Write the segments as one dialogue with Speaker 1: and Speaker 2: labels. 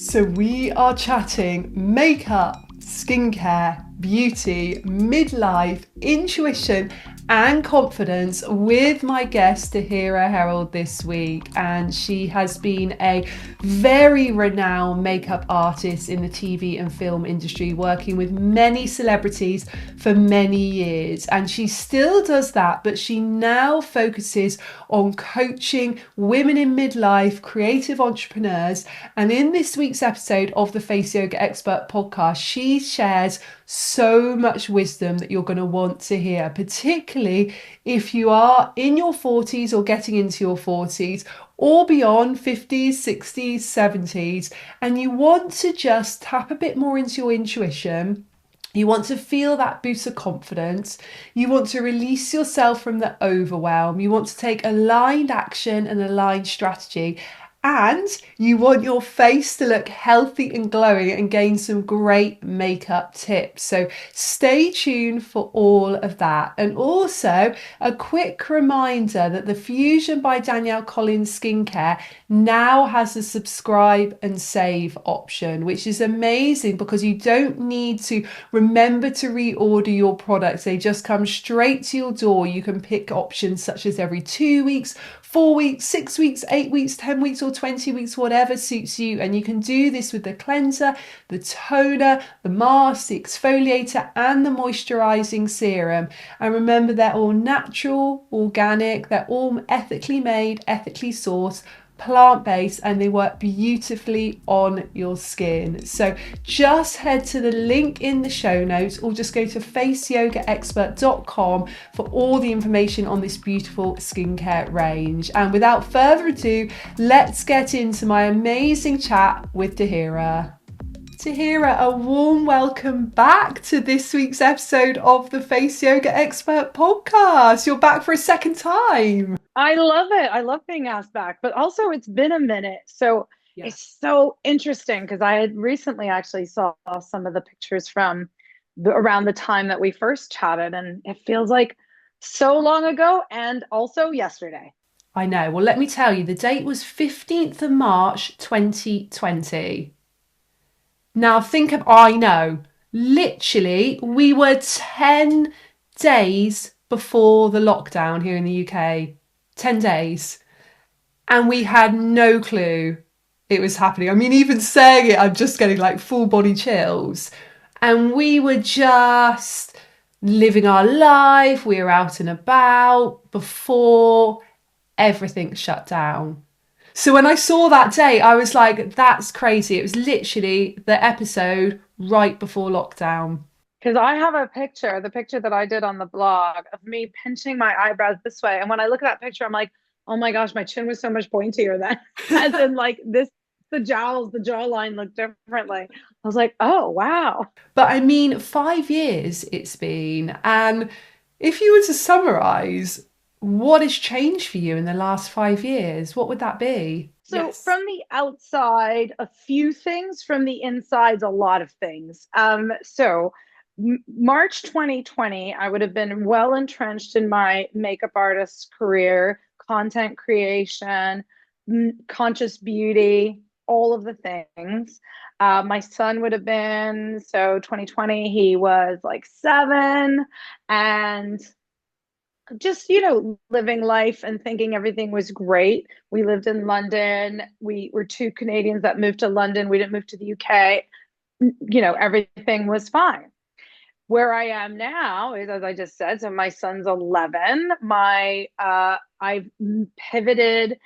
Speaker 1: So we are chatting makeup, skincare, beauty, midlife, intuition and confidence with my guest Tahira Herold this week, and she has been a very renowned makeup artist in the TV and film industry, working with many celebrities for many years, and she still does that, but she now focuses on coaching women in midlife, creative entrepreneurs. And in this week's episode of the Face Yoga Expert podcast, she shares so much wisdom that you're going to want to hear, particularly if you are in your 40s or getting into your 40s or beyond, 50s, 60s, 70s, and you want to just tap a bit more into your intuition. You want to feel that boost of confidence. You want to release yourself from the overwhelm. You want to take aligned action and aligned strategy. And you want your face to look healthy and glowing and gain some great makeup tips. So stay tuned for all of that. And also a quick reminder that the Fusion by Danielle Collins Skincare now has a subscribe and save option, which is amazing because you don't need to remember to reorder your products. They just come straight to your door. You can pick options such as every 2 weeks, 4 weeks, 6 weeks, 8 weeks, 10 weeks, or 20 weeks, whatever suits you. And you can do this with the cleanser, the toner, the mask, the exfoliator, and the moisturizing serum. And remember, they're all natural, organic, they're all ethically made, ethically sourced, plant-based, and they work beautifully on your skin. So just head to the link in the show notes or just go to faceyogaexpert.com for all the information on this beautiful skincare range. And without further ado, let's get into my amazing chat with Tahira. Tahira, a warm welcome back to this week's episode of the Face Yoga Expert podcast. You're back for a second time.
Speaker 2: I love it. I love being asked back, but also it's been a minute. So
Speaker 1: Yeah.
Speaker 2: it's so interesting because I had recently actually saw some of the pictures from around the time that we first chatted, and it feels like so long ago and also yesterday.
Speaker 1: I know. Well, let me tell you, the date was 15th of March 2020. Now I know, literally, we were 10 days before the lockdown here in the UK. 10 days. And we had no clue it was happening. I mean, even saying it, I'm just getting like full body chills. And we were just living our life. We were out and about before everything shut down. So when I saw that date, I was like, that's crazy. It was literally the episode right before lockdown.
Speaker 2: Because I have a picture, the picture that I did on the blog of me pinching my eyebrows this way. And when I look at that picture, I'm like, oh my gosh, my chin was so much pointier then. As in like this, the jawline looked differently. I was like, oh wow.
Speaker 1: But I mean, 5 years it's been. And if you were to summarize what has changed for you in the last 5 years, what would that be?
Speaker 2: So
Speaker 1: Yes.
Speaker 2: from the outside, a few things. From the inside, a lot of things. March 2020, I would have been well entrenched in my makeup artist career, content creation, conscious beauty, all of the things. My son would have been, so 2020, he was like 7, and just living life and thinking everything was great. We lived in London. We were two Canadians that moved to London. We didn't move to the UK. Everything was fine. Where I am now is, as I just said, so my son's 11. I've pivoted.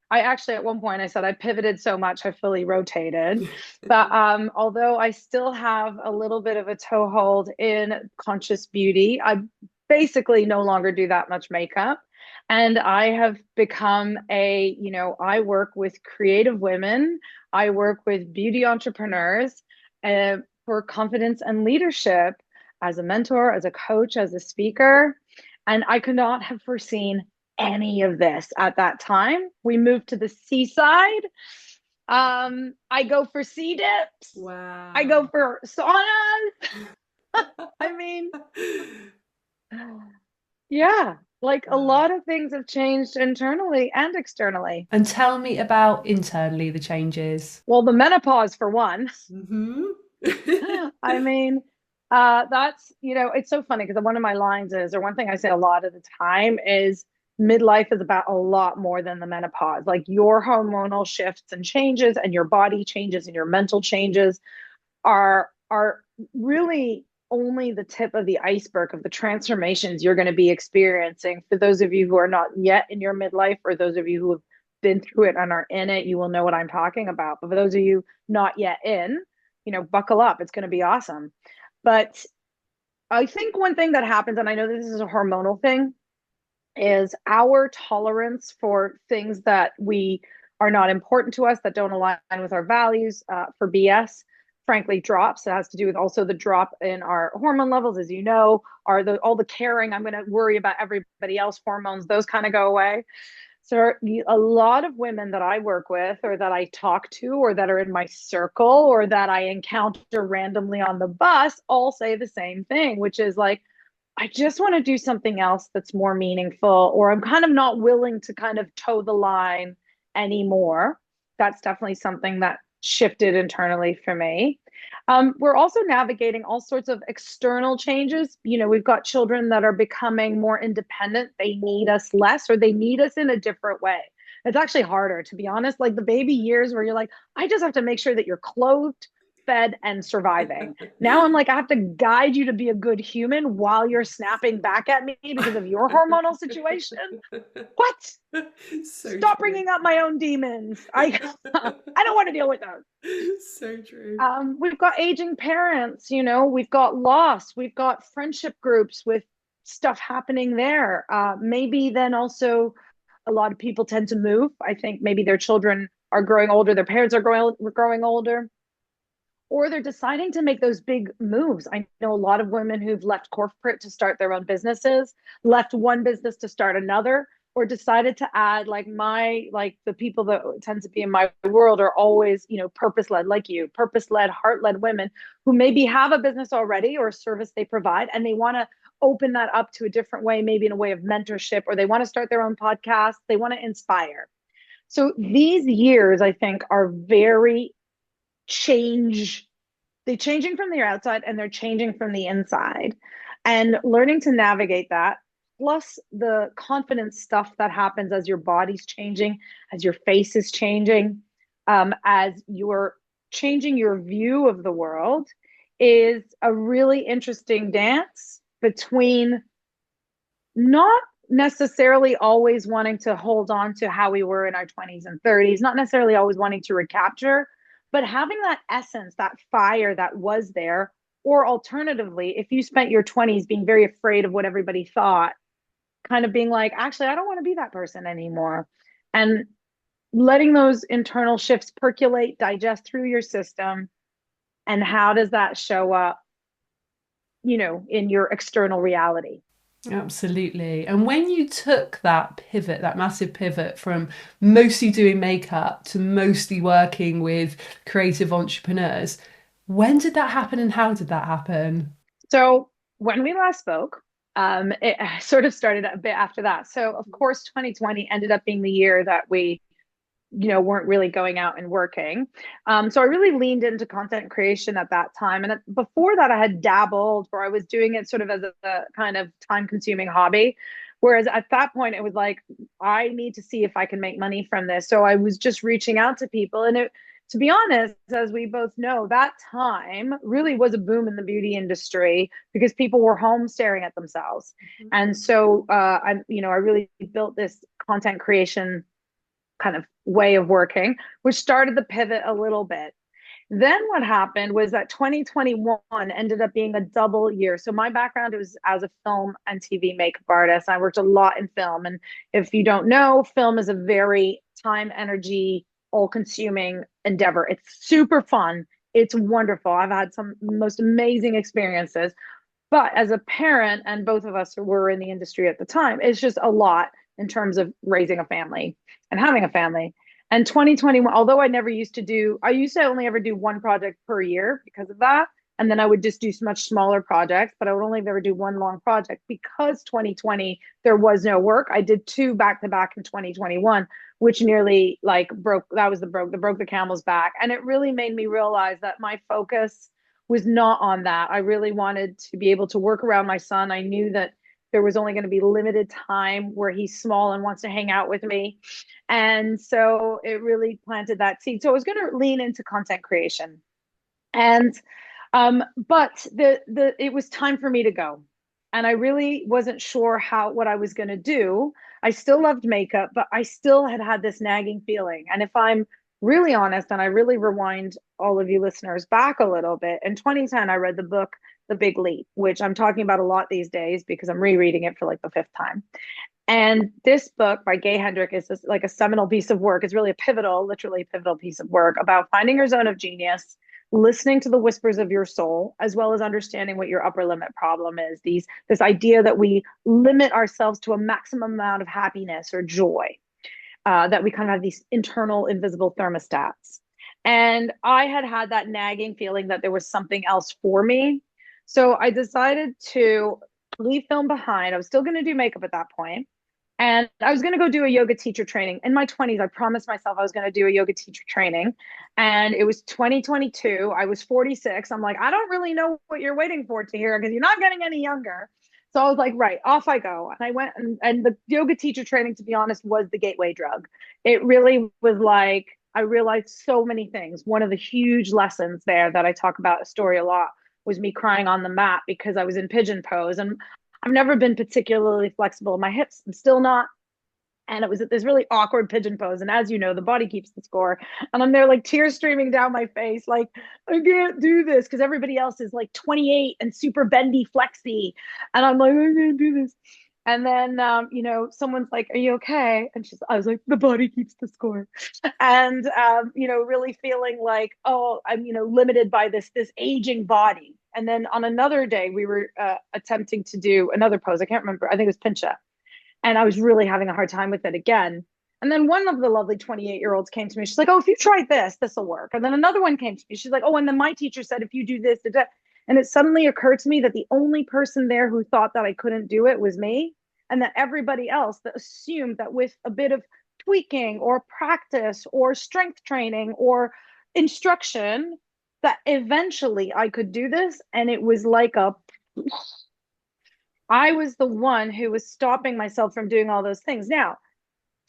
Speaker 2: I actually, at one point I said I pivoted so much I fully rotated. But although I still have a little bit of a toehold in conscious beauty, I basically no longer do that much makeup. And I have become I work with creative women. I work with beauty entrepreneurs for confidence and leadership, as a mentor, as a coach, as a speaker. And I could not have foreseen any of this at that time. We moved to the seaside. I go for sea dips.
Speaker 1: Wow.
Speaker 2: I go for saunas. I mean, yeah. Like a
Speaker 1: Wow.
Speaker 2: lot of things have changed internally and externally.
Speaker 1: And tell me about internally the changes.
Speaker 2: Well, the menopause for one.
Speaker 1: Hmm.
Speaker 2: I mean, that's, it's so funny because one of my lines is, or one thing I say a lot of the time is midlife is about a lot more than the menopause. Like your hormonal shifts and changes and your body changes and your mental changes are really only the tip of the iceberg of the transformations you're going to be experiencing. For those of you who are not yet in your midlife, or those of you who have been through it and are in it, you will know what I'm talking about. But for those of you not yet in, buckle up. It's going to be awesome. But I think one thing that happens, and I know this is a hormonal thing, is our tolerance for things that we are not important to us, that don't align with our values, for BS, frankly, drops. It has to do with also the drop in our hormone levels, as you know, are all the caring. I'm going to worry about everybody else hormones. Those kind of go away. So a lot of women that I work with, or that I talk to, or that are in my circle, or that I encounter randomly on the bus, all say the same thing, which is like, I just want to do something else that's more meaningful, or I'm kind of not willing to kind of toe the line anymore. That's definitely something that shifted internally for me. We're also navigating all sorts of external changes. We've got children that are becoming more independent. They need us less, or they need us in a different way. It's actually harder, to be honest. Like the baby years where you're like, I just have to make sure that you're clothed, fed, and surviving. Now I'm like, I have to guide you to be a good human while you're snapping back at me because of your hormonal situation. What?
Speaker 1: So
Speaker 2: Stop
Speaker 1: true.
Speaker 2: bringing up my own demons. I don't want to deal with those.
Speaker 1: So true.
Speaker 2: We've got aging parents, we've got loss, we've got friendship groups with stuff happening there. Maybe then also a lot of people tend to move. I think maybe their children are growing older, their parents are growing older, or they're deciding to make those big moves. I know a lot of women who've left corporate to start their own businesses, left one business to start another, or decided to add, like the people that tend to be in my world are always, purpose led, like you, purpose led, heart led women who maybe have a business already or a service they provide, and they want to open that up to a different way, maybe in a way of mentorship, or they want to start their own podcast, they want to inspire. So these years, I think, are very change they're changing from the outside and they're changing from the inside, and learning to navigate that, plus the confidence stuff that happens as your body's changing, as your face is changing, as you're changing your view of the world, is a really interesting dance between not necessarily always wanting to hold on to how we were in our 20s and 30s, not necessarily always wanting to recapture, but having that essence, that fire that was there. Or alternatively, if you spent your 20s being very afraid of what everybody thought, kind of being like, actually, I don't want to be that person anymore. And letting those internal shifts percolate, digest through your system. And how does that show up, in your external reality?
Speaker 1: Absolutely. And when you took that pivot, that massive pivot from mostly doing makeup to mostly working with creative entrepreneurs, when did that happen and how did that happen?
Speaker 2: So when we last spoke, it sort of started a bit after that. So of course, 2020 ended up being the year that we, weren't really going out and working. So I really leaned into content creation at that time. And before that, I had dabbled, or I was doing it sort of as a kind of time consuming hobby. Whereas at that point, it was like, I need to see if I can make money from this. So I was just reaching out to people. And to be honest, as we both know, that time really was a boom in the beauty industry because people were home staring at themselves. And so I really built this content creation kind of way of working, which started the pivot a little bit. Then what happened was that 2021 ended up being a double year. So my background was as a film and TV makeup artist. I worked a lot in film. And if you don't know, film is a very time, energy, all consuming endeavor. It's super fun. It's wonderful. I've had some most amazing experiences. But as a parent, and both of us were in the industry at the time, it's just a lot in terms of raising a family and having a family. And 2021, although I used to only ever do one project per year because of that. And then I would just do much smaller projects, but I would only ever do one long project because 2020, there was no work. I did two back to back in 2021, which nearly like broke, that was broke the camel's back. And it really made me realize that my focus was not on that. I really wanted to be able to work around my son. I knew that there was only going to be limited time where he's small and wants to hang out with me. And so it really planted that seed. So I was going to lean into content creation. And but the it was time for me to go. And I really wasn't sure what I was going to do. I still loved makeup, but I still had this nagging feeling. And if I'm really honest, and I really rewind all of you listeners back a little bit, in 2010, I read the book The Big Leap, which I'm talking about a lot these days because I'm rereading it for like the fifth time. And this book by Gay Hendrick is just like a seminal piece of work. It's really a pivotal, literally pivotal piece of work about finding your zone of genius, listening to the whispers of your soul, as well as understanding what your upper limit problem is. This idea that we limit ourselves to a maximum amount of happiness or joy, that we kind of have these internal invisible thermostats. And I had that nagging feeling that there was something else for me. So I decided to leave film behind. I was still going to do makeup at that point. And I was going to go do a yoga teacher training. In my 20s, I promised myself I was going to do a yoga teacher training. And it was 2022. I was 46. I'm like, I don't really know what you're waiting for, Tahira, because you're not getting any younger. So I was like, right, off I go. And I went, and the yoga teacher training, to be honest, was the gateway drug. It really was like, I realized so many things. One of the huge lessons there that I talk about a story a lot was me crying on the mat because I was in pigeon pose. And I've never been particularly flexible in my hips. I'm still not. And it was at this really awkward pigeon pose. And as you know, the body keeps the score. And I'm there like tears streaming down my face, like, I can't do this because everybody else is like 28 and super bendy, flexy. And I'm like, I can't do this. And then, someone's like, are you okay? And I was like, the body keeps the score. And, really feeling like, oh, I'm, limited by this aging body. And then on another day, we were attempting to do another pose. I can't remember. I think it was pincha. And I was really having a hard time with it again. And then one of the lovely 28-year-olds came to me. She's like, oh, if you try this, this will work. And then another one came to me. She's like, oh, and then my teacher said, if you do this, and it suddenly occurred to me that the only person there who thought that I couldn't do it was me. And that everybody else that assumed that with a bit of tweaking or practice or strength training or instruction, that eventually I could do this. And it was like I was the one who was stopping myself from doing all those things. Now,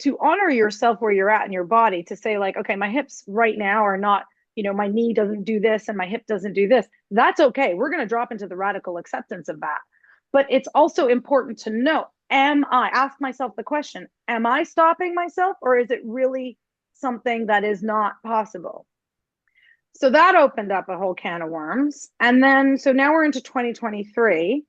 Speaker 2: to honor yourself where you're at in your body, to say like, okay, my hips right now are not, my knee doesn't do this and my hip doesn't do this. That's okay. We're going to drop into the radical acceptance of that. But it's also important to know, ask myself the question, am I stopping myself, or is it really something that is not possible? So that opened up a whole can of worms. And then, so now we're into 2023.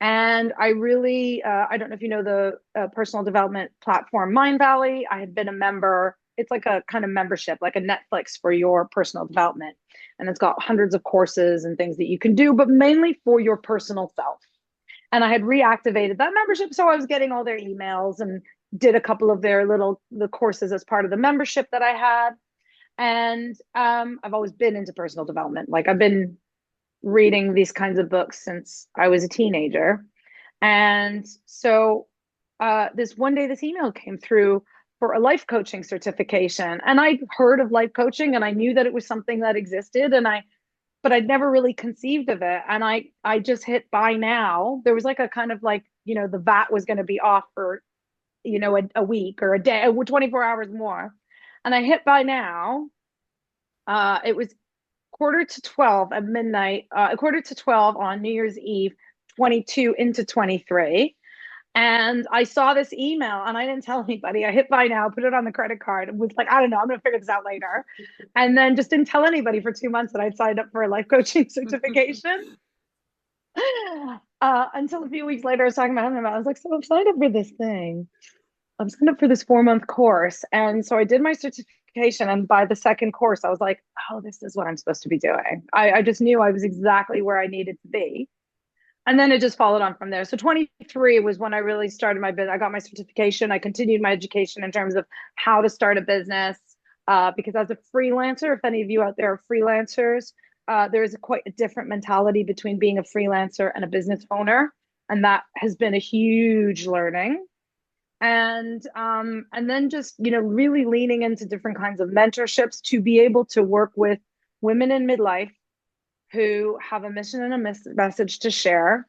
Speaker 2: And I really, I don't know if you know the personal development platform Mind Valley. I had been a member. It's like a kind of membership, like a Netflix for your personal development. And it's got hundreds of courses and things that you can do, but mainly for your personal self. And I had reactivated that membership. So I was getting all their emails and did a couple of the courses as part of the membership that I had. And I've always been into personal development. Like I've been reading these kinds of books since I was a teenager. And so this one day, this email came through for a life coaching certification. And I'd heard of life coaching and I knew that it was something that existed. But I'd never really conceived of it. And I just hit buy now. There was like a kind of like, the VAT was going to be off for, a week or a day, 24 hours more. And I hit buy now. It was quarter to 12 at midnight, quarter to 12 on New Year's Eve, 22 into 23. And I saw this email and I didn't tell anybody. I hit buy now, put it on the credit card, and was like, I don't know, I'm going to figure this out later. And then just didn't tell anybody for 2 months that I'd signed up for a life coaching certification. Until a few weeks later, I was talking about him. I was like, so I've signed up for this thing. I've signed up for this 4-month course. And so I did my certification. And by the second course, I was like, oh, this is what I'm supposed to be doing. I just knew I was exactly where I needed to be. And then it just followed on from there. So 23 was when I really started my business. I got my certification. I continued my education in terms of how to start a business. Because as a freelancer, if any of you out there are freelancers, there is quite a different mentality between being a freelancer and a business owner, and that has been a huge learning. And then just, really leaning into different kinds of mentorships to be able to work with women in midlife who have a mission and a message to share,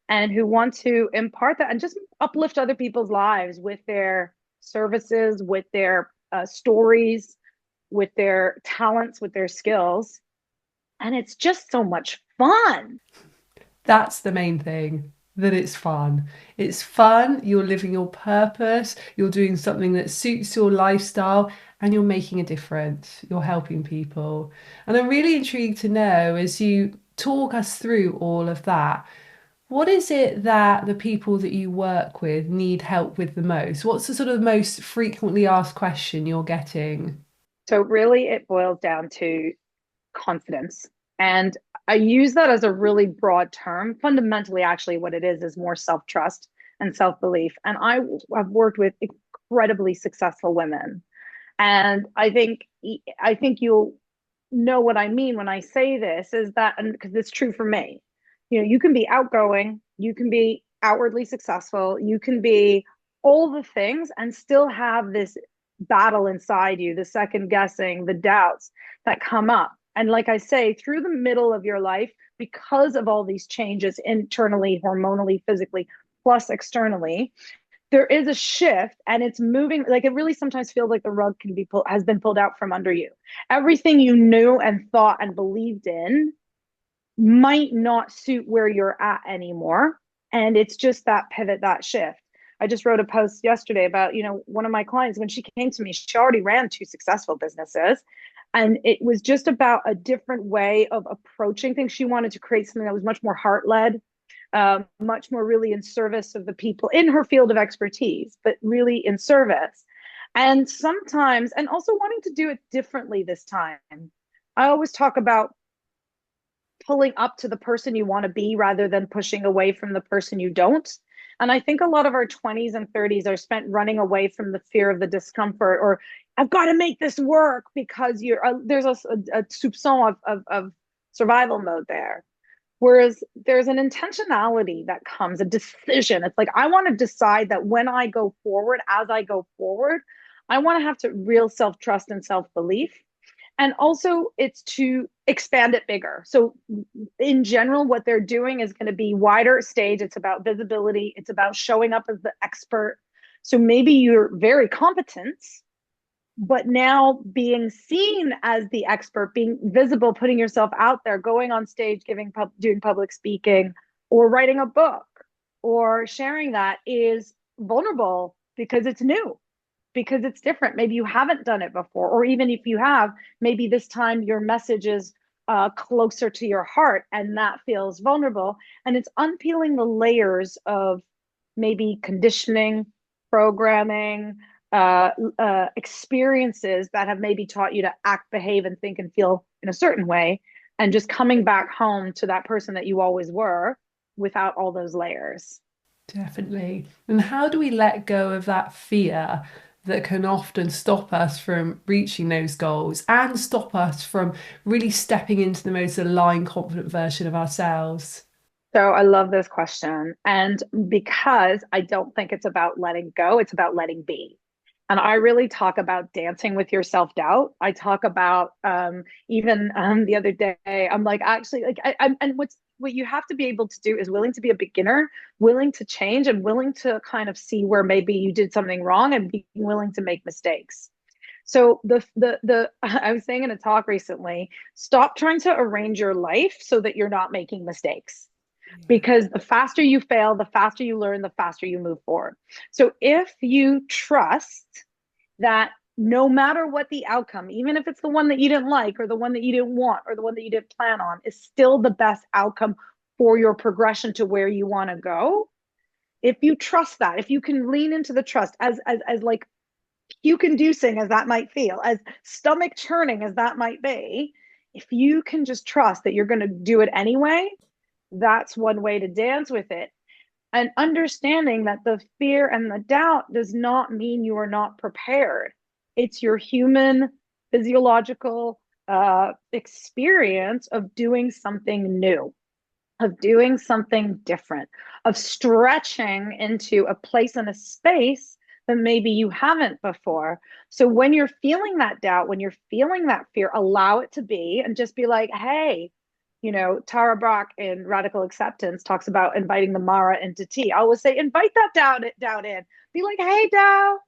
Speaker 2: and who want to impart that and just uplift other people's lives with their services, with their stories, with their talents, with their skills. And it's just so much fun.
Speaker 1: That's the main thing, that it's fun. It's fun, you're living your purpose, you're doing something that suits your lifestyle, and you're making a difference. You're helping people. And I'm really intrigued to know, as you talk us through all of that, what is it that the people that you work with need help with the most? What's the sort of most frequently asked question you're getting?
Speaker 2: So, really, it boils down to confidence. And I use that as a really broad term. Fundamentally, actually, what it is more self trust and self belief. And have worked with incredibly successful women. And I think you'll know what I mean when I say this, is that, and because it's true for me, you can be outgoing, you can be outwardly successful, you can be all the things and still have this battle inside you, the second guessing, the doubts that come up. And like I say, through the middle of your life, because of all these changes internally, hormonally, physically, plus externally, there is a shift, and it's moving. Like, it really sometimes feels like the rug has been pulled out from under you. Everything you knew and thought and believed in might not suit where you're at anymore. And it's just that pivot, that shift. I just wrote a post yesterday about, one of my clients, when she came to me, she already ran two successful businesses. And it was just about a different way of approaching things. She wanted to create something that was much more heart led, much more really in service of the people in her field of expertise, but really in service. And sometimes, and also wanting to do it differently this time. I always talk about pulling up to the person you want to be rather than pushing away from the person you don't. And I think a lot of our 20s and 30s are spent running away from the fear of the discomfort, or I've got to make this work, because there's a soupçon of survival mode there. Whereas there's an intentionality that comes, a decision. It's like, I want to decide that when I go forward, as I go forward, I want to have real self-trust and self-belief. And also, it's to expand it bigger. So in general, what they're doing is going to be wider stage. It's about visibility. It's about showing up as the expert. So maybe you're very competent, but now being seen as the expert, being visible, putting yourself out there, going on stage, doing public speaking, or writing a book, or sharing, that is vulnerable because it's new, because it's different. Maybe you haven't done it before, or even if you have, maybe this time your message is closer to your heart, and that feels vulnerable. And it's unpeeling the layers of maybe conditioning, programming, experiences that have maybe taught you to act, behave, and think and feel in a certain way, and just coming back home to that person that you always were without all those layers.
Speaker 1: Definitely. And how do we let go of that fear that can often stop us from reaching those goals and stop us from really stepping into the most aligned, confident version of ourselves?
Speaker 2: So I love this question. And because I don't think it's about letting go, it's about letting be. And I really talk about dancing with your self doubt. I talk about even the other day, I'm like, actually, like, and what you have to be able to do is willing to be a beginner, willing to change, and willing to kind of see where maybe you did something wrong, and being willing to make mistakes. So the I was saying in a talk recently, stop trying to arrange your life so that you're not making mistakes, because the faster you fail, the faster you learn, the faster you move forward. So if you trust that no matter what the outcome, even if it's the one that you didn't like, or the one that you didn't want, or the one that you didn't plan on, is still the best outcome for your progression to where you want to go. If you trust that, if you can lean into the trust, as like puke inducing as that might feel, as stomach churning as that might be, if you can just trust that you're going to do it anyway, that's one way to dance with it. And understanding that the fear and the doubt does not mean you are not prepared. It's your human, physiological, experience of doing something new, of doing something different, of stretching into a place and a space that maybe you haven't before. So when you're feeling that doubt, when you're feeling that fear, allow it to be and just be like, hey, Tara Brach in Radical Acceptance talks about inviting the Mara into tea. I always say, invite that doubt in. Be like, hey, doubt,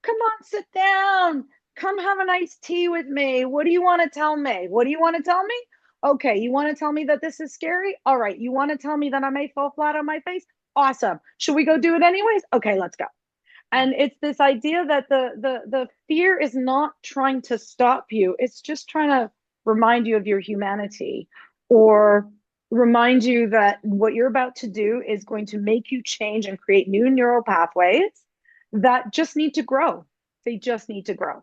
Speaker 2: come on, sit down. Come have a nice tea with me. What do you want to tell me? What do you want to tell me? Okay, you want to tell me that this is scary? All right, you want to tell me that I may fall flat on my face? Awesome. Should we go do it anyways? Okay, let's go. And it's this idea that the fear is not trying to stop you. It's just trying to remind you of your humanity, or remind you that what you're about to do is going to make you change and create new neural pathways that just need to grow. They just need to grow.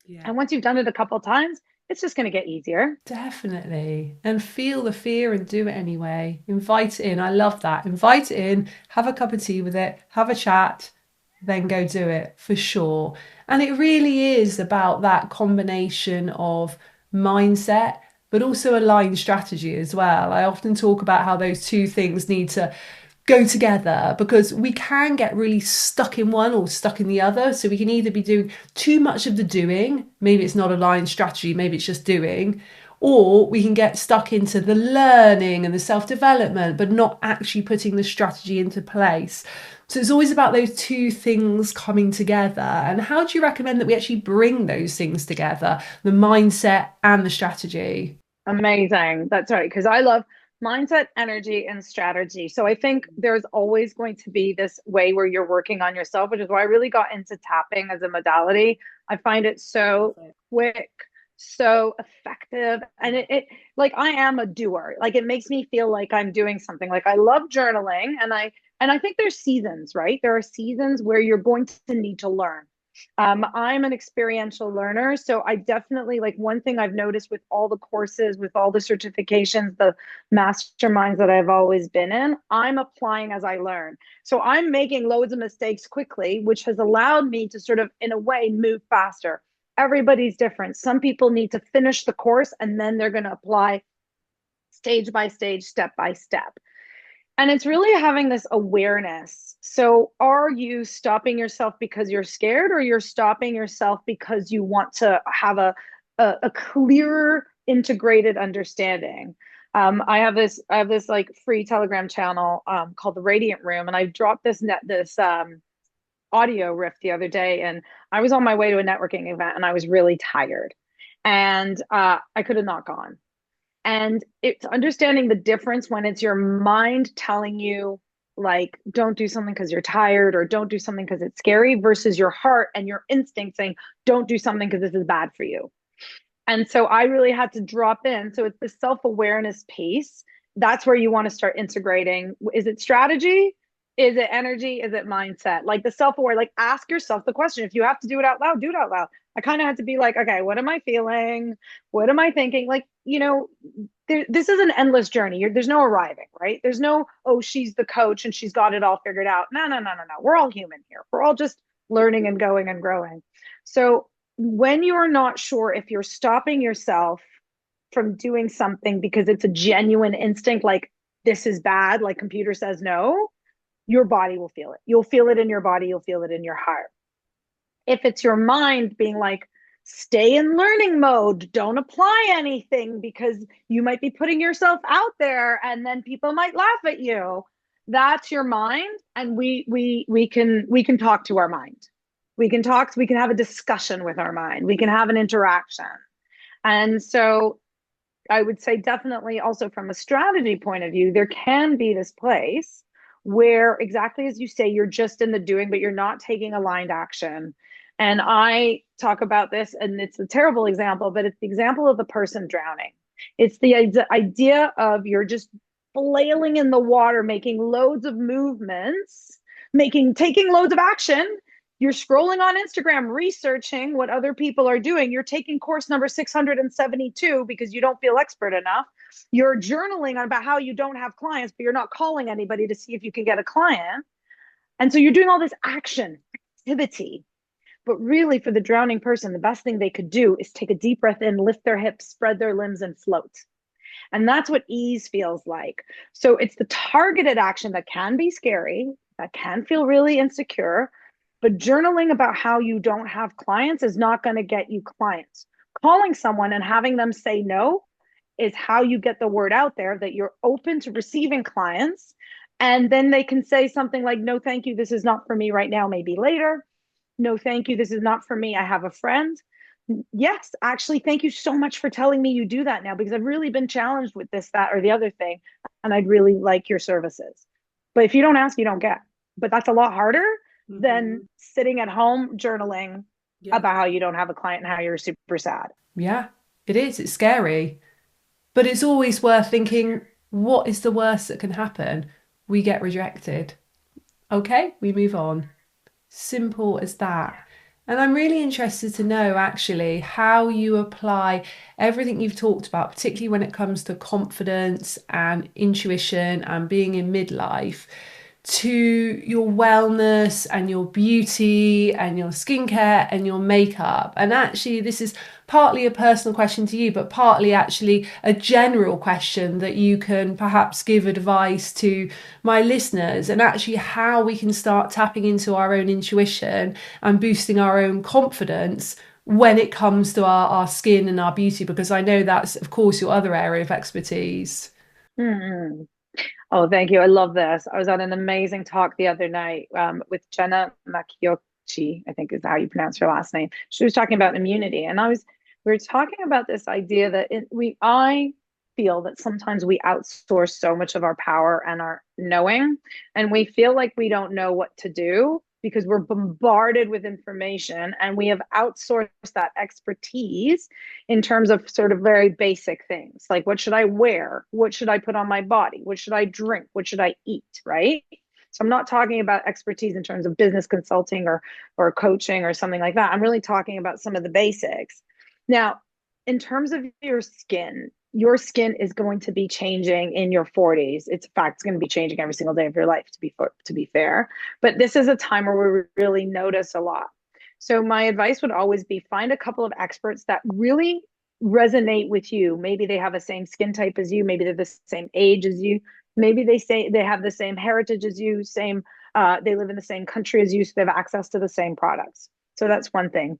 Speaker 1: Yeah.
Speaker 2: And once you've done it a couple of times, it's just going to get easier.
Speaker 1: Definitely. And feel the fear and do it anyway. Invite it in. I love that. Invite it in, have a cup of tea with it, have a chat, then go do it for sure. And it really is about that combination of mindset, but also aligned strategy as well. I often talk about how those two things need to go together because we can get really stuck in one or stuck in the other. So we can either be doing too much of the doing, maybe it's not aligned strategy, maybe it's just doing, or we can get stuck into the learning and the self development, but not actually putting the strategy into place. So it's always about those two things coming together. And how do you recommend that we actually bring those things together, the mindset and the strategy?
Speaker 2: Amazing. That's right. Because I love mindset, energy, and strategy. So I think there's always going to be this way where you're working on yourself, which is why I really got into tapping as a modality. I find it so quick, so effective. And it like I am a doer. Like it makes me feel like I'm doing something. Like I love journaling, and I think there's seasons, right? There are seasons where you're going to need to learn. I'm an experiential learner. So I definitely like one thing I've noticed with all the courses, with all the certifications, the masterminds that I've always been in, I'm applying as I learn. So I'm making loads of mistakes quickly, which has allowed me to sort of, in a way, move faster. Everybody's different. Some people need to finish the course and then they're going to apply stage by stage, step by step. And it's really having this awareness. So, are you stopping yourself because you're scared, or you're stopping yourself because you want to have a clearer, integrated understanding? I have this like free Telegram channel called the Radiant Room, and I dropped this audio riff the other day, and I was on my way to a networking event, and I was really tired, and I could have not gone. And it's understanding the difference when it's your mind telling you, like, don't do something because you're tired, or don't do something because it's scary, versus your heart and your instinct saying, don't do something because this is bad for you. And so I really had to drop in. So it's the self awareness piece. That's where you want to start integrating. Is it strategy? Is it energy? Is it mindset? Like the self aware, like ask yourself the question. If you have to do it out loud, do it out loud. I kind of had to be like, okay, what am I feeling? What am I thinking? Like, this is an endless journey. There's no arriving, right? There's no, oh, she's the coach and she's got it all figured out. No, no, no, no, no. We're all human here. We're all just learning and going and growing. So when you're not sure if you're stopping yourself from doing something because it's a genuine instinct, like this is bad, like computer says no, your body will feel it. You'll feel it in your body, you'll feel it in your heart. If it's your mind being like, stay in learning mode, don't apply anything because you might be putting yourself out there and then people might laugh at you. That's your mind, and we can talk to our mind. We can have a discussion with our mind. We can have an interaction. And so I would say definitely also from a strategy point of view, there can be this place where exactly as you say, you're just in the doing, but you're not taking aligned action. And I talk about this, and it's a terrible example, but it's the example of the person drowning. It's the idea of you're just flailing in the water, making loads of movements, taking loads of action. You're scrolling on Instagram, researching what other people are doing. You're taking course number 672 because you don't feel expert enough. You're journaling about how you don't have clients, but you're not calling anybody to see if you can get a client. And so you're doing all this action, activity, But really, for the drowning person, the best thing they could do is take a deep breath in, lift their hips, spread their limbs, and float. And that's what ease feels like. So it's the targeted action that can be scary, that can feel really insecure. But journaling about how you don't have clients is not going to get you clients. Calling someone and having them say no is how you get the word out there that you're open to receiving clients. And then they can say something like, no, thank you. This is not for me right now, maybe later. No, thank you. This is not for me. I have a friend. Yes, actually, thank you so much for telling me you do that now because I've really been challenged with this, that, or the other thing. And I'd really like your services. But if you don't ask, you don't get. But that's a lot harder than sitting at home journaling about how you don't have a client and how you're super sad.
Speaker 1: Yeah, it is. It's scary. But it's always worth thinking, what is the worst that can happen? We get rejected. Okay, we move on. Simple as that. And I'm really interested to know actually how you apply everything you've talked about, particularly when it comes to confidence and intuition and being in midlife, to your wellness and your beauty and your skincare and your makeup. And actually, this is partly a personal question to you, but partly actually a general question that you can perhaps give advice to my listeners, and actually how we can start tapping into our own intuition and boosting our own confidence when it comes to our skin and our beauty, because I know that's, of course, your other area of expertise.
Speaker 2: Mm-hmm. Oh, thank you. I love this. I was on an amazing talk the other night with Jenna Makiochi, I think is how you pronounce her last name. She was talking about immunity, and we were talking about this idea that I feel that sometimes we outsource so much of our power and our knowing, and we feel like we don't know what to do because we're bombarded with information, and we have outsourced that expertise in terms of sort of very basic things like what should I wear? What should I put on my body? What should I drink? What should I eat? Right. So I'm not talking about expertise in terms of business consulting or coaching or something like that. I'm really talking about some of the basics. Now, in terms of your skin is going to be changing in your 40s. It's in fact, it's going to be changing every single day of your life, to be fair. But this is a time where we really notice a lot. So my advice would always be find a couple of experts that really resonate with you. Maybe they have the same skin type as you, maybe they're the same age as you, maybe they say they have the same heritage as you, same they live in the same country as you, so they have access to the same products. So that's one thing.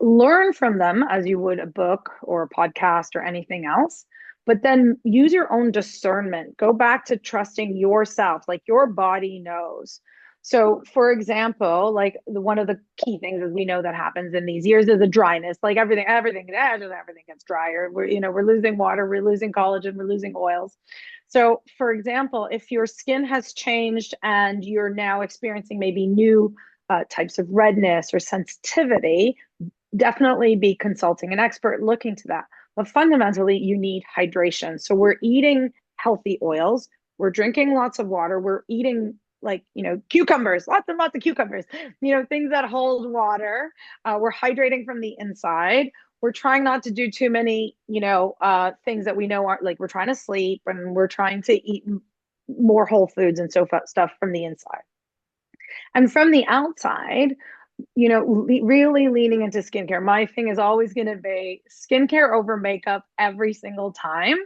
Speaker 2: Learn from them as you would a book or a podcast or anything else, but then use your own discernment. Go back to trusting yourself, like your body knows. So, for example, like one of the key things is we know that happens in these years is the dryness. Like everything gets drier. We're losing water, we're losing collagen, we're losing oils. So, for example, if your skin has changed and you're now experiencing maybe new types of redness or sensitivity, definitely be consulting an expert, looking to that. But fundamentally, you need hydration. So we're eating healthy oils, we're drinking lots of water, we're eating cucumbers, lots and lots of cucumbers, things that hold water. We're hydrating from the inside. We're trying not to do too many, things that we know aren't, like we're trying to sleep and we're trying to eat more whole foods and so stuff from the inside. And from the outside, really leaning into skincare. My thing is always going to be skincare over makeup every single time.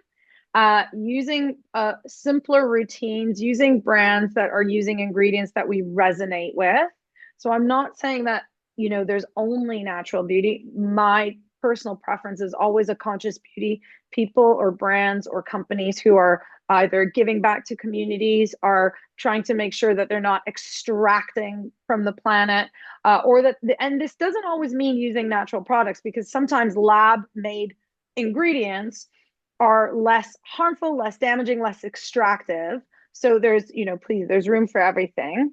Speaker 2: Using simpler routines, using brands that are using ingredients that we resonate with. So I'm not saying that, there's only natural beauty. My personal preference is always a conscious beauty, people or brands or companies who are either giving back to communities, are trying to make sure that they're not extracting from the planet, and this doesn't always mean using natural products, because sometimes lab made ingredients are less harmful, less damaging, less extractive. So there's room for everything.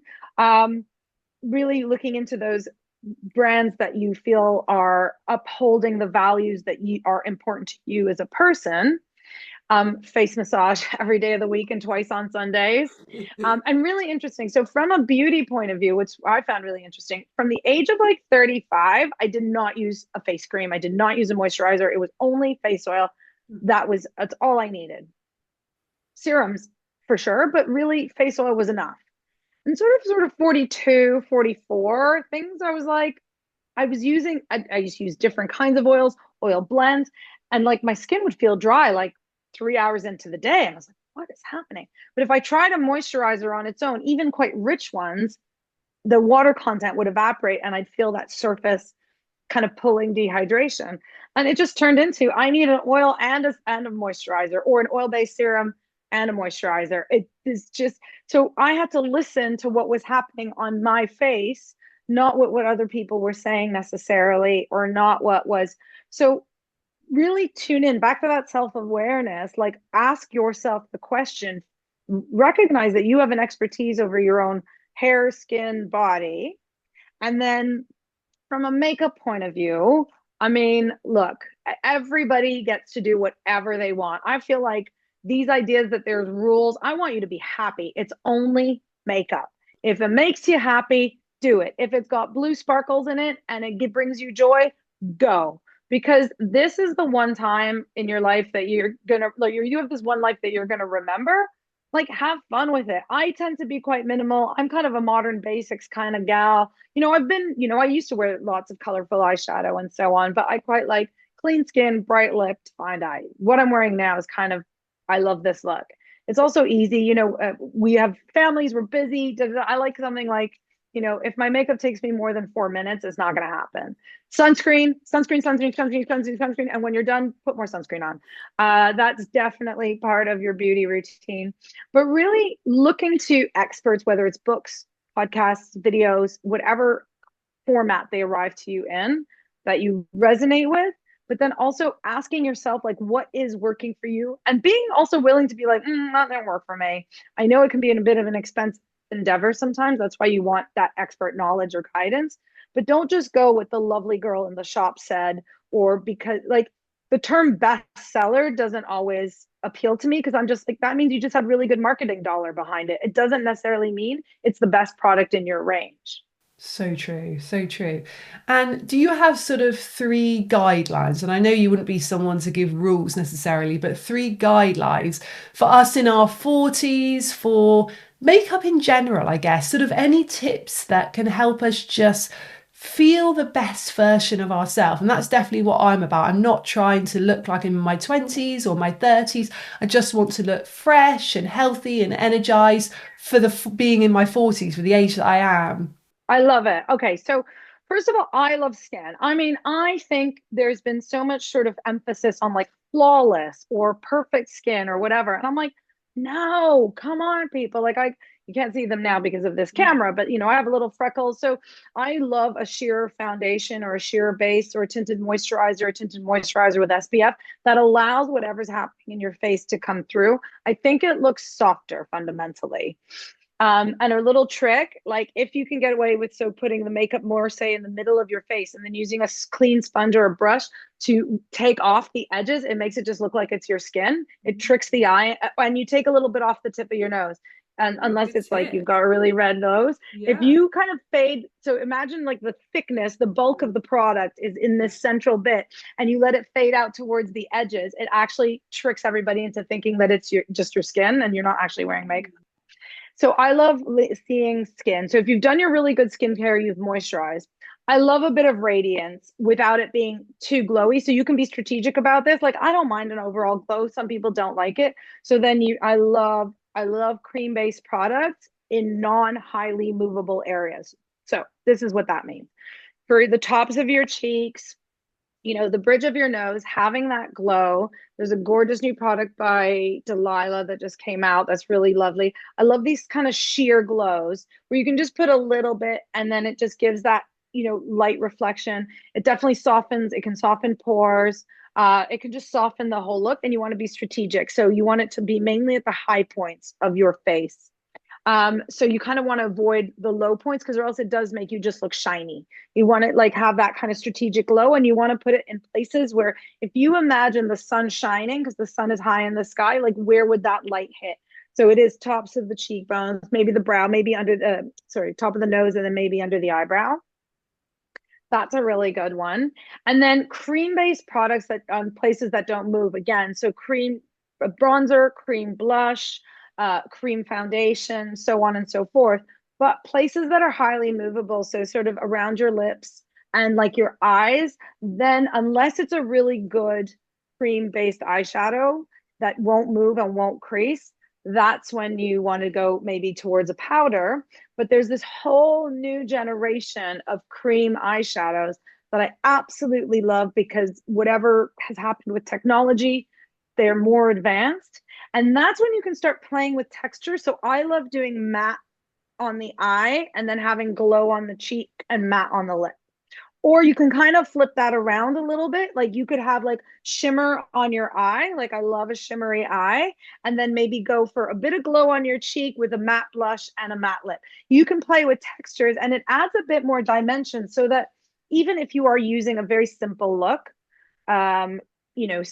Speaker 2: Really looking into those brands that you feel are upholding the values that are important to you as a person. Face massage every day of the week and twice on Sundays. And really interesting. So from a beauty point of view, which I found really interesting, from the age of like 35, I did not use a face cream. I did not use a moisturizer. It was only face oil. That's all I needed. Serums for sure, but really face oil was enough. And sort of 42, 44, things I was like, I used to use different kinds of oils, oil blends, and like my skin would feel dry like 3 hours into the day. And I was like, what is happening? But if I tried a moisturizer on its own, even quite rich ones, the water content would evaporate and I'd feel that surface kind of pulling dehydration. And it just turned into I need an oil and a moisturizer, or an oil based serum and a moisturizer. It is just so I had to listen to what was happening on my face, not what other people were saying necessarily, or not what was. So really tune in back to that self awareness. Like, ask yourself the question, recognize that you have an expertise over your own hair, skin, body. And then from a makeup point of view, I mean, look, everybody gets to do whatever they want. I feel like these ideas that there's rules, I want you to be happy. It's only makeup. If it makes you happy, do it. If it's got blue sparkles in it and it brings you joy, go. Because this is the one time in your life that you're gonna, like, you have this one life that you're gonna remember. Like, have fun with it. I tend to be quite minimal. I'm kind of a modern basics kind of gal. I used to wear lots of colorful eyeshadow and so on, but I quite like clean skin, bright lipped, fine eye. What I'm wearing now is kind of, I love this look. It's also easy. We have families, we're busy. I like something like, if my makeup takes me more than 4 minutes, it's not going to happen. Sunscreen, sunscreen, sunscreen, sunscreen, sunscreen, sunscreen. And when you're done, put more sunscreen on. That's definitely part of your beauty routine. But really looking to experts, whether it's books, podcasts, videos, whatever format they arrive to you in that you resonate with, but then also asking yourself, like, what is working for you? And being also willing to be like, that didn't work for me. I know it can be a bit of an expensive endeavor sometimes. That's why you want that expert knowledge or guidance. But don't just go with the lovely girl in the shop said, or because like the term bestseller doesn't always appeal to me, because I'm just like, that means you just have really good marketing dollar behind it. It doesn't necessarily mean it's the best product in your range.
Speaker 1: So true, so true. And do you have sort of three guidelines? And I know you wouldn't be someone to give rules necessarily, but three guidelines for us in our 40s, for makeup in general, I guess, sort of any tips that can help us just feel the best version of ourselves. And that's definitely what I'm about. I'm not trying to look like I'm in my 20s or my 30s. I just want to look fresh and healthy and energized for the being in my 40s, for the age that I am.
Speaker 2: I love it. Okay, so first of all, I love skin. I mean, I think there's been so much sort of emphasis on like flawless or perfect skin or whatever. And I'm like, no, come on, people. Like, you can't see them now because of this camera, but I have a little freckles. So I love a sheer foundation or a sheer base or a tinted moisturizer with SPF that allows whatever's happening in your face to come through. I think it looks softer fundamentally. And a little trick, like if you can get away with putting the makeup more, say, in the middle of your face and then using a clean sponge or a brush to take off the edges, it makes it just look like it's your skin. It tricks the eye, and you take a little bit off the tip of your nose. And unless it's like you've got a really red nose, if you kind of fade, so imagine like the thickness, the bulk of the product is in this central bit, and you let it fade out towards the edges, it actually tricks everybody into thinking that it's just your skin and you're not actually wearing makeup. So I love seeing skin. So if you've done your really good skincare, you've moisturized. I love a bit of radiance without it being too glowy. So you can be strategic about this. Like, I don't mind an overall glow. Some people don't like it. So then I love cream-based products in non-highly movable areas. So this is what that means. For the tops of your cheeks, the bridge of your nose, having that glow. There's a gorgeous new product by Delilah that just came out. That's really lovely. I love these kind of sheer glows where you can just put a little bit and then it just gives that, light reflection. It definitely softens. It can soften pores. It can just soften the whole look, and you want to be strategic. So you want it to be mainly at the high points of your face. So you kind of want to avoid the low points, because or else it does make you just look shiny. You want to like have that kind of strategic glow, and you want to put it in places where if you imagine the sun shining, because the sun is high in the sky, like where would that light hit? So it is tops of the cheekbones, maybe the brow, maybe under top of the nose, and then maybe under the eyebrow. That's a really good one. And then cream-based products that on places that don't move again. So cream bronzer, cream blush, cream foundation, so on and so forth. But places that are highly movable, so sort of around your lips and like your eyes, then unless it's a really good cream based eyeshadow that won't move and won't crease, that's when you want to go maybe towards a powder. But there's this whole new generation of cream eyeshadows that I absolutely love because whatever has happened with technology, they're more advanced. And that's when you can start playing with texture. So I love doing matte on the eye and then having glow on the cheek and matte on the lip. Or you can kind of flip that around a little bit. Like you could have like shimmer on your eye. Like I love a shimmery eye. And then maybe go for a bit of glow on your cheek with a matte blush and a matte lip. You can play with textures and it adds a bit more dimension so that even if you are using a very simple look, um, you're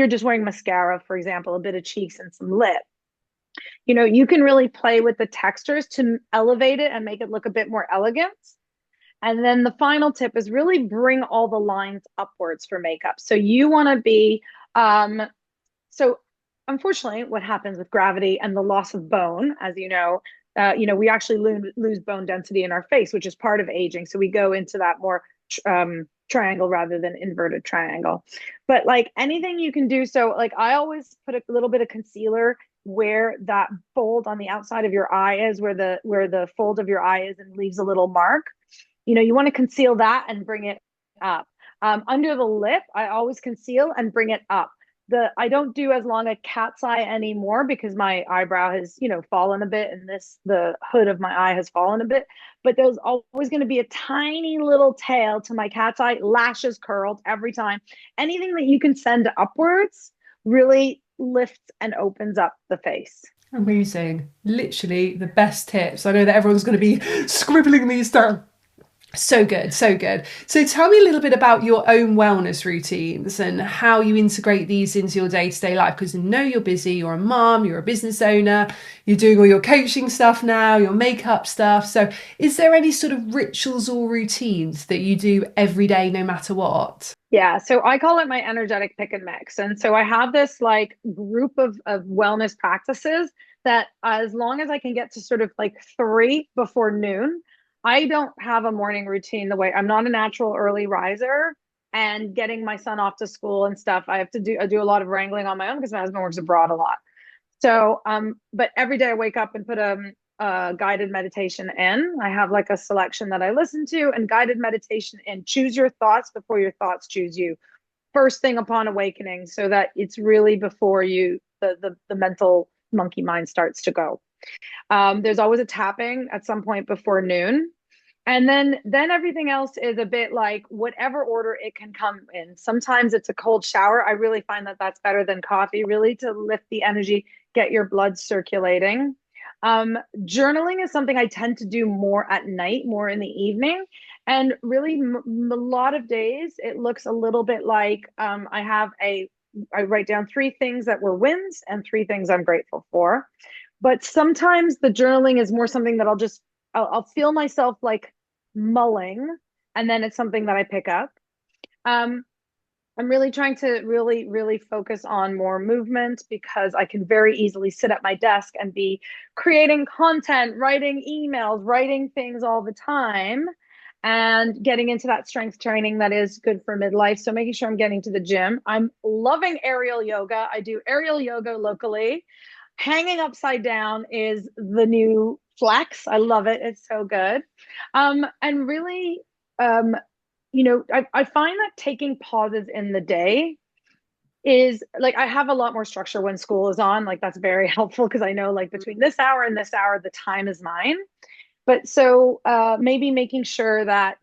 Speaker 2: just wearing mascara, for example, a bit of cheeks and some lip. You can really play with the textures to elevate it and make it look a bit more elegant. And then the final tip is really bring all the lines upwards for makeup. So you want to be, so unfortunately, what happens with gravity and the loss of bone, as we actually lose bone density in our face, which is part of aging. So we go into that more triangle rather than inverted triangle. But like anything you can do, so like I always put a little bit of concealer where that fold on the outside of your eye is, where the fold of your eye is, and leaves a little mark. You want to conceal that and bring it up. Under the lip, I always conceal and bring it up. I don't do as long a cat's eye anymore because my eyebrow has, fallen a bit, and the hood of my eye has fallen a bit. But there's always going to be a tiny little tail to my cat's eye, lashes curled every time. Anything that you can send upwards really lifts and opens up the face.
Speaker 1: Amazing. Literally the best tips. I know that everyone's going to be scribbling these down. So good, so good. So tell me a little bit about your own wellness routines and how you integrate these into your day-to-day life, because I know you're busy, you're a mom, you're a business owner, you're doing all your coaching stuff now, your makeup stuff. So is there any sort of rituals or routines that you do every day, no matter what?
Speaker 2: Yeah, so I call it my energetic pick and mix. And so I have this like group of wellness practices that as long as I can get to sort of like 3 before noon, I don't have a morning routine the way I'm not a natural early riser, and getting my son off to school and stuff. I do a lot of wrangling on my own because my husband works abroad a lot. So, but every day I wake up and put a guided meditation in. I have like a selection that I listen to, and guided meditation in. Choose your thoughts before your thoughts choose you. First thing upon awakening, so that it's really before the mental monkey mind starts to go. There's always a tapping at some point before noon. And then everything else is a bit like whatever order it can come in. Sometimes it's a cold shower. I really find that that's better than coffee, really, to lift the energy, get your blood circulating. Journaling is something I tend to do more at night, more in the evening. And really, a lot of days, it looks a little bit like I write down 3 things that were wins and 3 things I'm grateful for. But sometimes the journaling is more something that I'll feel myself like mulling, and then it's something that I pick up. I'm really trying to really focus on more movement, because I can very easily sit at my desk and be creating content, writing emails, writing things all the time, and getting into that strength training that is good for midlife. So making sure I'm getting to the gym. I'm loving aerial yoga. I do aerial yoga locally. Hanging upside down is the new flex. I love it. It's so good. And really, I find that taking pauses in the day is like, I have a lot more structure when school is on. Like that's very helpful because I know like between this hour and this hour, the time is mine. But so maybe making sure that,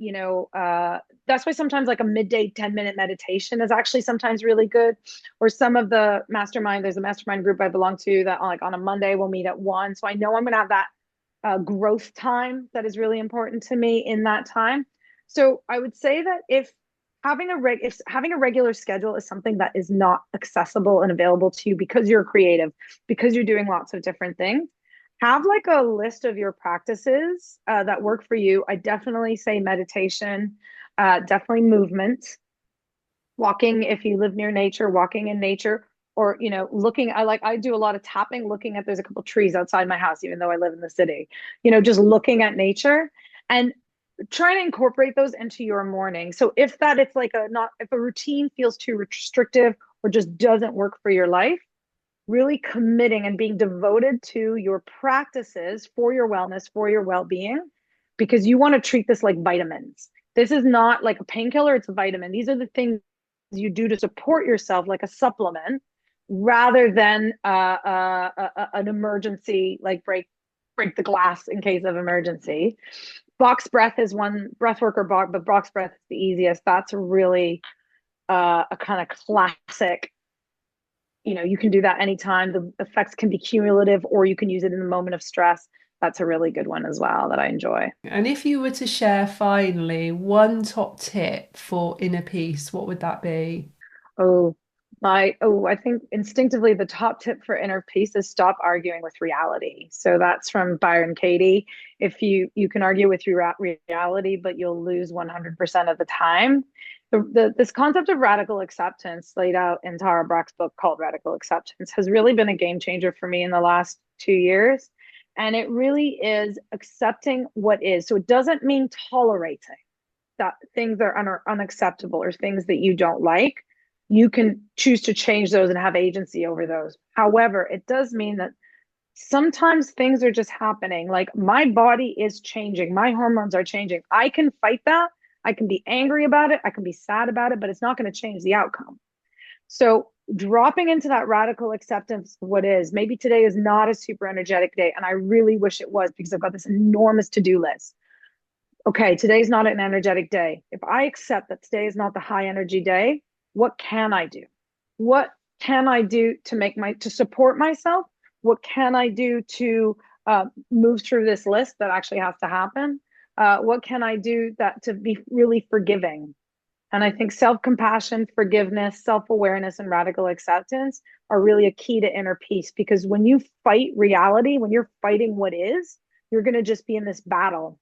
Speaker 2: that's why sometimes like a midday 10-minute meditation is actually sometimes really good. Or some of the there's a mastermind group I belong to that like on a Monday we'll meet at 1. So I know I'm going to have that growth time that is really important to me in that time. So I would say that if having a regular schedule is something that is not accessible and available to you because you're creative, because you're doing lots of different things, have like a list of your practices that work for you. I definitely say meditation, definitely movement, walking if you live near nature, walking in nature, or looking. I do a lot of tapping, looking at, there's a couple trees outside my house, even though I live in the city. Just looking at nature. And try to incorporate those into your morning. So if that it's like a not if a routine feels too restrictive or just doesn't work for your life, really committing and being devoted to your practices for your wellness, for your well-being, because you want to treat this like vitamins. This is not like a painkiller, it's a vitamin. These are the things you do to support yourself like a supplement rather than an emergency like break the glass in case of emergency. Box breath is one breath work or box, but box breath is the easiest. That's really a kind of classic. You can do that anytime. The effects can be cumulative, or you can use it in the moment of stress. That's a really good one as well that I enjoy.
Speaker 1: And if you were to share finally one top tip for inner peace, what would that be?
Speaker 2: Oh, I think instinctively the top tip for inner peace is stop arguing with reality. So that's from Byron Katie. If you can argue with your reality, but you'll lose 100% of the time. This concept of radical acceptance laid out in Tara Brach's book called Radical Acceptance has really been a game changer for me in the last 2 years. And it really is accepting what is. So it doesn't mean tolerating that things that are unacceptable or things that you don't like. You can choose to change those and have agency over those. However, it does mean that sometimes things are just happening. Like my body is changing, my hormones are changing. I can fight that. I can be angry about it. I can be sad about it, but it's not going to change the outcome. So, dropping into that radical acceptance of what is, maybe today is not a super energetic day. And I really wish it was because I've got this enormous to do list. Okay, today's not an energetic day. If I accept that today is not the high energy day, what can I do? What can I do to support myself? What can I do to move through this list that actually has to happen? What can I do that to be really forgiving? And I think self-compassion, forgiveness, self-awareness, and radical acceptance are really a key to inner peace, because when you fight reality, when you're fighting what is, you're going to just be in this battle.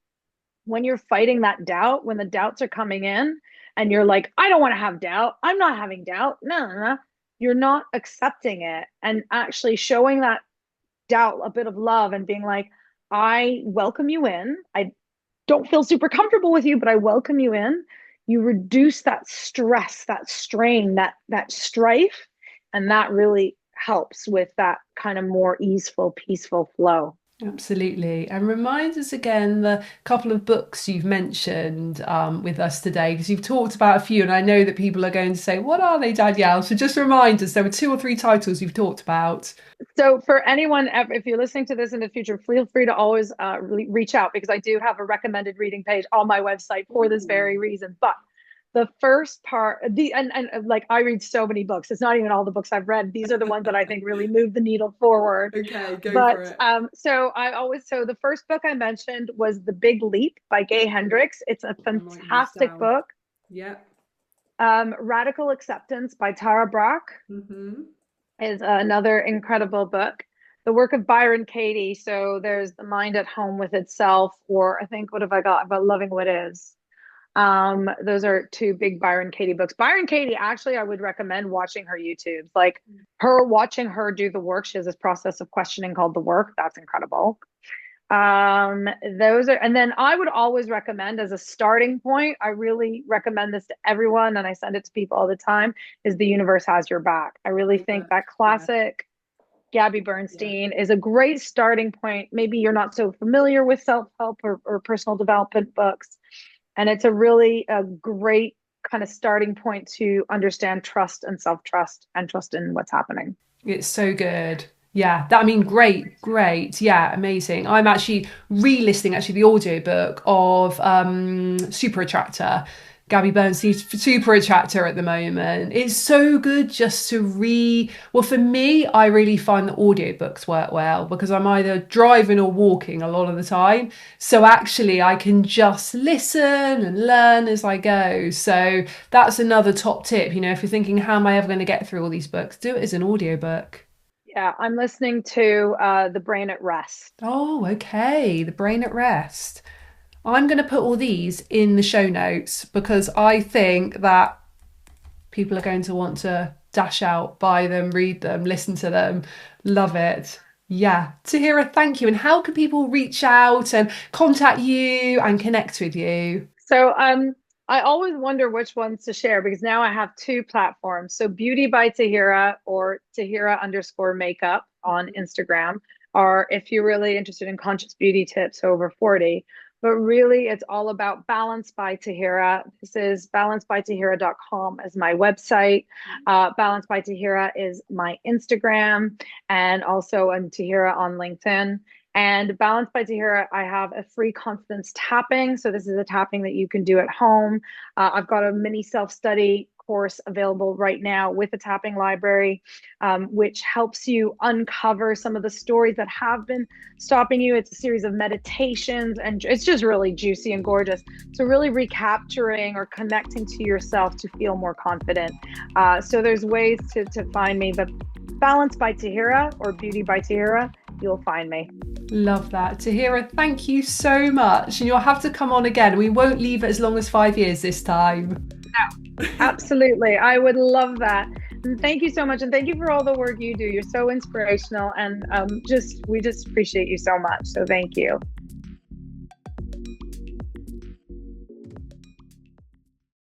Speaker 2: When you're fighting that doubt, when the doubts are coming in and you're like, I don't want to have doubt, I'm not having doubt. No. You're not accepting it and actually showing that doubt a bit of love and being like, I welcome you in. I don't feel super comfortable with you, but I welcome you in. You reduce that stress, that strain, that strife, and that really helps with that kind of more easeful, peaceful flow.
Speaker 1: Absolutely. And remind us again the couple of books you've mentioned with us today, because you've talked about a few, and I know that people are going to say, what are they, Danielle? So just remind us, there were 2 or 3 titles you've talked about.
Speaker 2: So for anyone, if you're listening to this in the future, feel free to always reach out, because I do have a recommended reading page on my website for this very reason. But the first part, and like I read so many books. It's not even all the books I've read. These are the ones that I think really move the needle forward.
Speaker 1: Okay, go for
Speaker 2: But
Speaker 1: it.
Speaker 2: so the first book I mentioned was The Big Leap by Gay Hendricks. It's a
Speaker 1: I'm writing this
Speaker 2: fantastic
Speaker 1: down.
Speaker 2: book.
Speaker 1: Yeah.
Speaker 2: Radical Acceptance by Tara Brach
Speaker 1: Mm-hmm.
Speaker 2: is another incredible book. The work of Byron Katie. So there's The Mind at Home with Itself, or I think, what have I got about Loving What Is? Those are two big Byron Katie books. Byron Katie, actually, I would recommend watching her YouTubes. Like her watching her do the work. She has this process of questioning called The Work. That's incredible. Those are, and then I would always recommend as a starting point, I really recommend this to everyone, and I send it to people all the time, is The Universe Has Your Back. I really think that
Speaker 1: Yeah.
Speaker 2: classic Gabby
Speaker 1: Yeah.
Speaker 2: Bernstein is a great starting point. Maybe you're not so familiar with self-help or personal development books. And it's a great kind of starting point to understand trust and self-trust and trust in what's happening.
Speaker 1: It's so good. Yeah, that I mean, great. Yeah, amazing. I'm actually re-listening the audiobook of Super Attractor, Gabby Bernstein's Super Attractor at the moment. It's so good just to well, for me, I really find that audiobooks work well because I'm either driving or walking a lot of the time. So actually I can just listen and learn as I go. So that's another top tip. If you're thinking, how am I ever going to get through all these books? Do it as an audiobook.
Speaker 2: Yeah, I'm listening to The Brain at Rest.
Speaker 1: Oh, okay. The Brain at Rest. I'm going to put all these in the show notes because I think that people are going to want to dash out, buy them, read them, listen to them. Love it. Yeah. Tahira, thank you. And how can people reach out and contact you and connect with you?
Speaker 2: So I always wonder which ones to share because now I have two platforms. So Beauty by Tahira or Tahira underscore makeup on Instagram, or if you're really interested in conscious beauty tips over 40. But really, it's all about Balance by Tahira. This is balancebytahira.com as my website. Balance by Tahira is my Instagram, and also I'm Tahira on LinkedIn. And Balance by Tahira, I have a free confidence tapping. So this is a tapping that you can do at home. I've got a mini self-study course available right now with a tapping library, which helps you uncover some of the stories that have been stopping you. It's a series of meditations, and it's just really juicy and gorgeous. So really recapturing or connecting to yourself to feel more confident. So there's ways to find me, but Balance by Tahira or Beauty by Tahira, you'll find me.
Speaker 1: Love that. Tahira, thank you so much. And you'll have to come on again. We won't leave it as long as 5 years this time.
Speaker 2: Absolutely. I would love that. And thank you so much. And thank you for all the work you do. You're so inspirational. And we just appreciate you so much. So thank you.